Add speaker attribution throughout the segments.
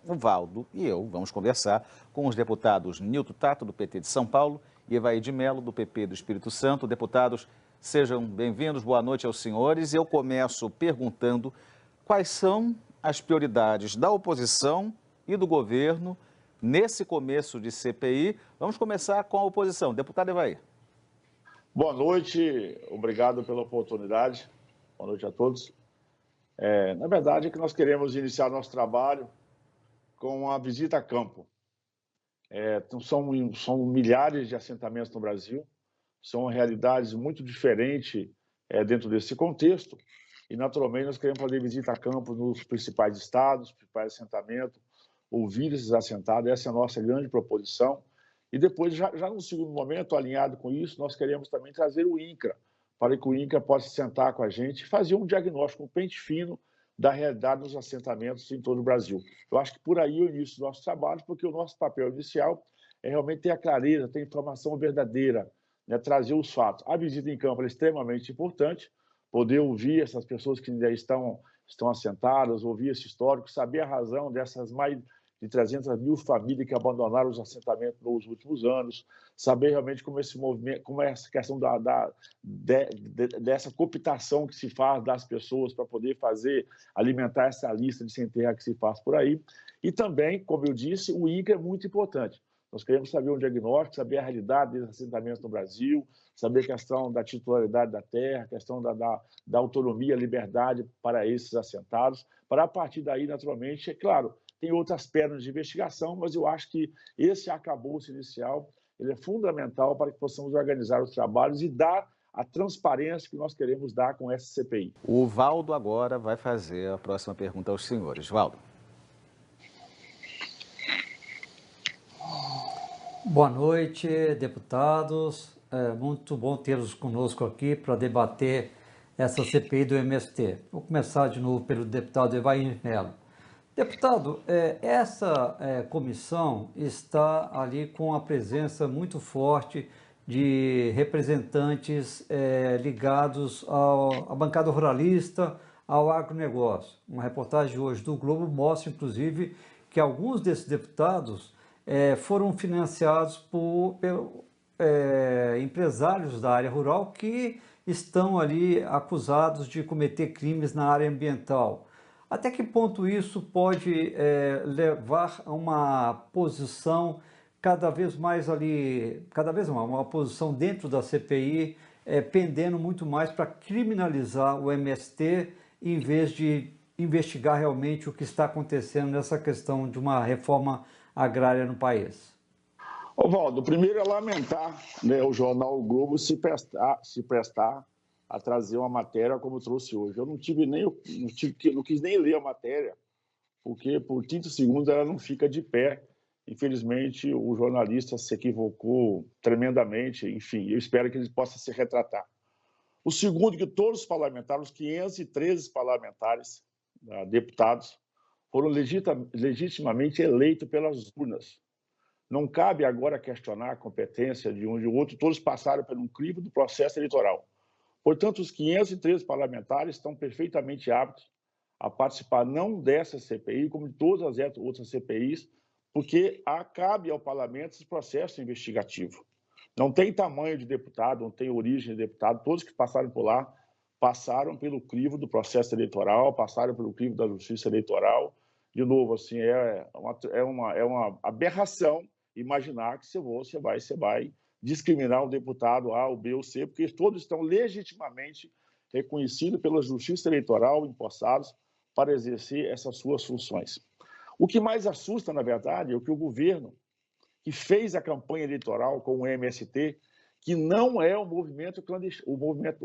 Speaker 1: o Valdo e eu vamos conversar com os deputados Nilton Tato, do PT de São Paulo, e Evaí de Mello, do PP do Espírito Santo. Deputados, sejam bem-vindos, boa noite aos senhores. Eu começo perguntando quais são as prioridades da oposição e do governo nesse começo de CPI. Vamos começar com a oposição. Deputado Evaí.
Speaker 2: Boa noite, obrigado pela oportunidade. Boa noite a todos. Na verdade, é que nós queremos iniciar nosso trabalho com a visita a campo. Então, são milhares de assentamentos no Brasil, são realidades muito diferentes dentro desse contexto, e naturalmente nós queremos fazer visita a campo nos principais estados, principais assentamentos, ouvir esses assentados, essa é a nossa grande proposição. E depois, já no segundo momento, alinhado com isso, nós queremos também trazer o INCRA, para que o INCRA possa sentar com a gente e fazer um diagnóstico, um pente fino da realidade dos assentamentos em todo o Brasil. Eu acho que por aí é o início do nosso trabalho, porque o nosso papel inicial é realmente ter a clareza, ter a informação verdadeira, né, trazer os fatos. A visita em campo é extremamente importante, poder ouvir essas pessoas que ainda estão assentadas, ouvir esse histórico, saber a razão dessas mais de 300 mil famílias que abandonaram os assentamentos nos últimos anos, saber realmente como esse movimento, como é essa questão dessa cooptação que se faz das pessoas para poder alimentar essa lista de sem terra que se faz por aí. E também, como eu disse, o INCRA é muito importante. Nós queremos saber um diagnóstico, saber a realidade dos assentamentos no Brasil, saber a questão da titularidade da terra, a questão da autonomia, liberdade para esses assentados, para a partir daí, naturalmente, é claro, tem outras pernas de investigação, mas eu acho que esse arcabouço inicial ele é fundamental para que possamos organizar os trabalhos e dar a transparência que nós queremos dar com essa CPI.
Speaker 1: O Valdo agora vai fazer a próxima pergunta aos senhores. Valdo.
Speaker 3: Boa noite, deputados. É muito bom tê-los conosco aqui para debater essa CPI do MST. Vou começar de novo pelo deputado Evaí Mello. Deputado, essa comissão está ali com a presença muito forte de representantes ligados à bancada ruralista, ao agronegócio. Uma reportagem de hoje do Globo mostra, inclusive, que alguns desses deputados foram financiados por empresários da área rural que estão ali acusados de cometer crimes na área ambiental. Até que ponto isso pode levar a uma posição cada vez mais ali, uma posição dentro da CPI, pendendo muito mais para criminalizar o MST, em vez de investigar realmente o que está acontecendo nessa questão de uma reforma agrária no país?
Speaker 2: Valdo, primeiro é lamentar, né, o jornal o Globo se prestar a trazer uma matéria como trouxe hoje. Eu não quis nem ler a matéria, porque por 30 segundos ela não fica de pé. Infelizmente, o jornalista se equivocou tremendamente. Enfim, eu espero que ele possa se retratar. O segundo, que todos os parlamentares, os 513 parlamentares, deputados, foram legitimamente eleitos pelas urnas. Não cabe agora questionar a competência de um e de outro, todos passaram por um crivo do processo eleitoral. Portanto, os 513 parlamentares estão perfeitamente aptos a participar não dessa CPI, como de todas as outras CPIs, porque cabe ao parlamento esse processo investigativo. Não tem tamanho de deputado, não tem origem de deputado, todos que passaram por lá passaram pelo crivo do processo eleitoral, passaram pelo crivo da justiça eleitoral. De novo, assim, é uma aberração imaginar que você vai discriminar um deputado A, o B ou C, porque todos estão legitimamente reconhecidos pela Justiça Eleitoral, empossados para exercer essas suas funções. O que mais assusta, na verdade, é o que o governo, que fez a campanha eleitoral com o MST, que não é o movimento clandestino,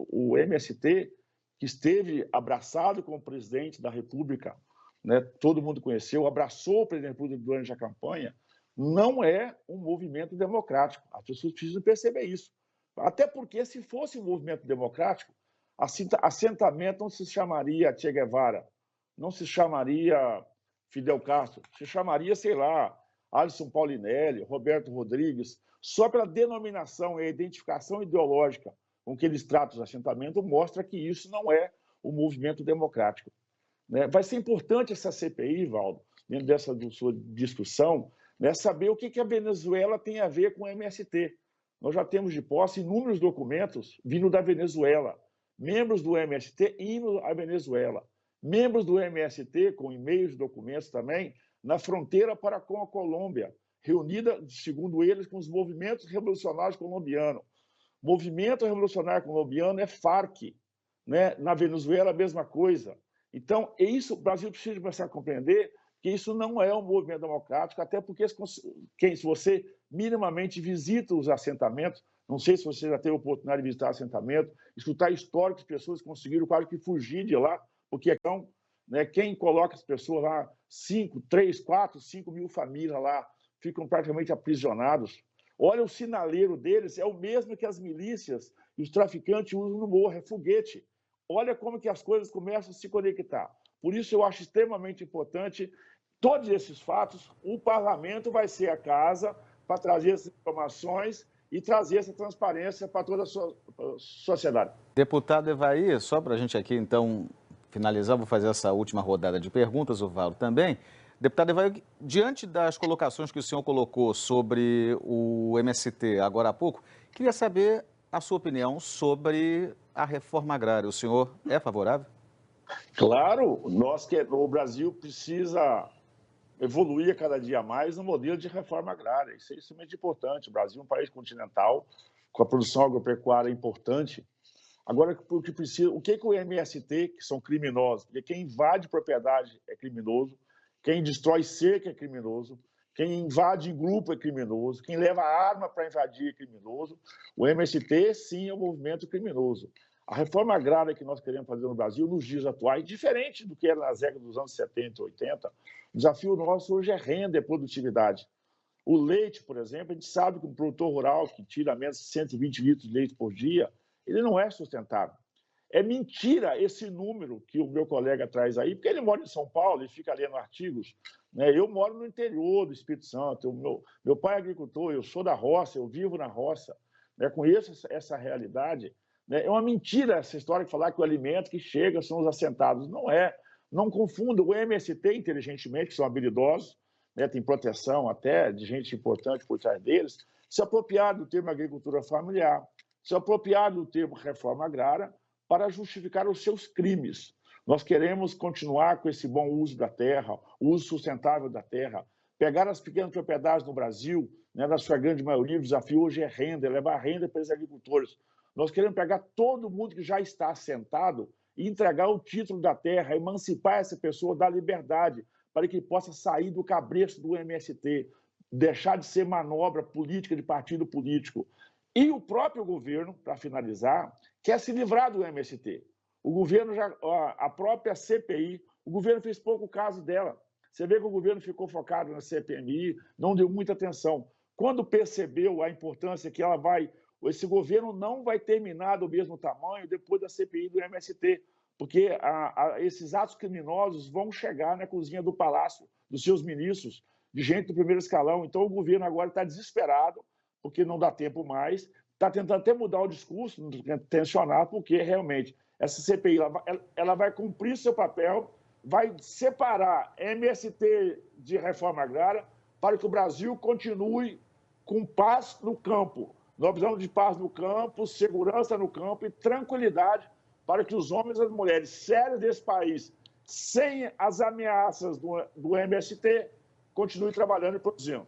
Speaker 2: o MST, que esteve abraçado com o presidente da República, né, todo mundo conheceu, abraçou o presidente da República durante a campanha, não é um movimento democrático. As pessoas precisam perceber isso. Até porque, se fosse um movimento democrático, assentamento não se chamaria Che Guevara, não se chamaria Fidel Castro, se chamaria, sei lá, Alisson Paulinelli, Roberto Rodrigues, só pela denominação e a identificação ideológica com que eles tratam os assentamentos, mostra que isso não é o movimento democrático. Vai ser importante essa CPI, Valdo, dentro dessa sua discussão, né, saber o que a Venezuela tem a ver com o MST. Nós já temos de posse inúmeros documentos vindo da Venezuela, membros do MST indo à Venezuela, membros do MST com e-mails e documentos também na fronteira para com a Colômbia, reunida, segundo eles, com os movimentos revolucionários colombianos. Movimento revolucionário colombiano é FARC, né? Na Venezuela a mesma coisa. Então, isso, o Brasil precisa começar a compreender que isso não é um movimento democrático, até porque se você minimamente visita os assentamentos, não sei se você já teve a oportunidade de visitar assentamento, escutar históricos, pessoas que conseguiram quase que fugir de lá, porque então, né, quem coloca as pessoas lá, 5, 3, 4, 5 mil famílias lá, ficam praticamente aprisionados. Olha, o sinaleiro deles é o mesmo que as milícias e os traficantes usam no morro, é foguete. Olha como que as coisas começam a se conectar. Por isso eu acho extremamente importante todos esses fatos. O parlamento vai ser a casa para trazer essas informações e trazer essa transparência para toda a sociedade.
Speaker 1: Deputado Evaí, só para a gente aqui, então, finalizar, vou fazer essa última rodada de perguntas, o Valdo também. Deputado Evaí, diante das colocações que o senhor colocou sobre o MST agora há pouco, queria saber a sua opinião sobre a reforma agrária. O senhor é favorável?
Speaker 2: Claro, o Brasil precisa evoluir a cada dia mais no modelo de reforma agrária. Isso é extremamente importante. O Brasil é um país continental, com a produção agropecuária importante. Agora, o que o MST, que são criminosos? Porque quem invade propriedade é criminoso, quem destrói cerca é criminoso, quem invade em grupo é criminoso, quem leva arma para invadir é criminoso. O MST, sim, é um movimento criminoso. A reforma agrária que nós queremos fazer no Brasil, nos dias atuais, diferente do que era nas décadas dos anos 70 e 80, o desafio nosso hoje é renda e produtividade. O leite, por exemplo, a gente sabe que um produtor rural que tira menos de 120 litros de leite por dia, ele não é sustentável. É mentira esse número que o meu colega traz aí, porque ele mora em São Paulo e fica lendo artigos. Né? Eu moro no interior do Espírito Santo, meu pai é agricultor, eu sou da roça, eu vivo na roça, né? Conheço essa realidade. Né? É uma mentira essa história de falar que o alimento que chega são os assentados. Não é. Não confunda o MST, inteligentemente, que são habilidosos, né? Tem proteção até de gente importante por trás deles, se apropriar do termo agricultura familiar, se apropriar do termo reforma agrária, para justificar os seus crimes. Nós queremos continuar com esse bom uso da terra, o uso sustentável da terra, pegar as pequenas propriedades no Brasil, né, na sua grande maioria, o desafio hoje é renda, é levar renda para os agricultores. Nós queremos pegar todo mundo que já está assentado e entregar o título da terra, emancipar essa pessoa da liberdade, para que possa sair do cabresto do MST, deixar de ser manobra política de partido político. E o próprio governo, para finalizar, quer se livrar do MST. O governo a própria CPI, o governo fez pouco caso dela. Você vê que o governo ficou focado na CPMI, não deu muita atenção. Quando percebeu a importância que esse governo não vai terminar do mesmo tamanho depois da CPI do MST, porque esses atos criminosos vão chegar na cozinha do palácio, dos seus ministros, de gente do primeiro escalão. Então o governo agora está desesperado, porque não dá tempo mais, está tentando até mudar o discurso, tensionar, porque realmente essa CPI ela vai cumprir seu papel, vai separar MST de reforma agrária para que o Brasil continue com paz no campo. Nós precisamos de paz no campo, segurança no campo e tranquilidade para que os homens e as mulheres sérios desse país, sem as ameaças do MST, continuem trabalhando e produzindo.